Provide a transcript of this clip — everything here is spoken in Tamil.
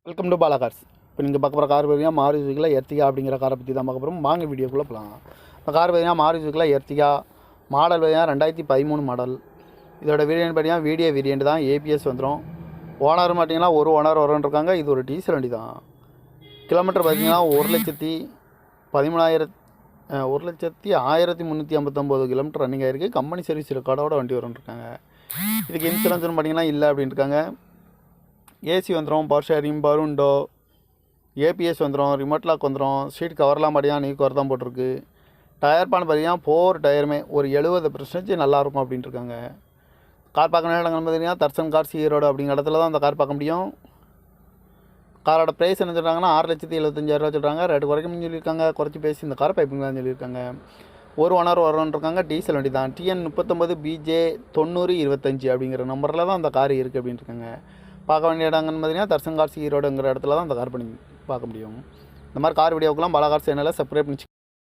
Welcome to Bala cars. இப்போ நீங்கள் பார்க்க போகிற கார் பார்த்தீங்கன்னா மாருதி சுசுக்கியில் எர்டிகா அப்படிங்கிற காரை பற்றி தான் பார்க்க போகிறோம். வாங்க வீடியோக்குள்ளே போகலாம். இந்த கார் பார்த்தீங்கன்னா மாருதி சுசுக்கியில் எர்டிகா மாடல் பார்த்தீங்கன்னா 2013 மாடல். இதோட வேரியன்ட் பார்த்தீங்கன்னா வீடியோ வேரியன்ட் தான், ஏபிஎஸ் வந்துடும். ஓனர் பார்த்தீங்கன்னா ஒரு ஓனர் வரன்னு இருக்காங்க. இது ஒரு டீசல் வண்டி தான். கிலோமீட்டர் பார்த்தீங்கன்னா 1,13,1359 கிலோமீட்டர் ரன்னிங் ஆகிருக்கு. கம்பெனி சர்வீஸ் ரெக்கார்டோட வண்டி வரும்னு இருக்காங்க. இதுக்கு இன்சூரன்ஸ்னு பார்த்தீங்கன்னா இல்லை அப்படின்னு இருக்காங்க. ஏசி வந்துடும், பவர் ஷேரிங், பருண்டோ, ஏபிஎஸ் வந்துடும், ரிமோட் லாக் வந்துடும். சீட் கவர்லாம் பார்த்தீங்கன்னா நியூ கவர் தான் போட்டிருக்கு. டயர் பான் பார்த்தீங்கன்னா 4 டயருமே ஒரு 70% நல்லாயிருக்கும் அப்படின்ட்டு இருக்காங்க. கார் பார்க்கணும் இடங்கள் பார்த்தீங்கன்னா தர்சன் கார்ஸ் ஈரோடு அப்படிங்கிற இடத்துல தான் அந்த கார் பார்க்க முடியும். காரோட ப்ரைஸ் என்ன சொல்கிறாங்கன்னா 6,75,000 சொல்கிறாங்க. ரேட்டு குறைக்கணும்னு சொல்லியிருக்காங்க. குறைச்சி பேசி இந்த கார் பைப்புங்க தான் சொல்லியிருக்காங்க. ஒரு ஓனர் வரணுன்னு இருக்காங்க. டீசல் வண்டி தான். TN 39 BJ 9025 அப்படிங்கிற நம்பரில் தான் அந்த கார் இருக்குது அப்படின்ட்டு இருக்காங்க. பார்க்க வேண்டிய இடங்கன்னு பார்த்தீங்கன்னா தர்சன் கார்ஸ் ஈரோடுங்கிற இடத்துல தான் அந்த கார் பண்ணி பார்க்க முடியும். இந்த மாதிரி கார் வீடியோக்கெல்லாம் பாலா கார்ஸ் சேனலை சப்ஸ்கிரைப் பண்ணி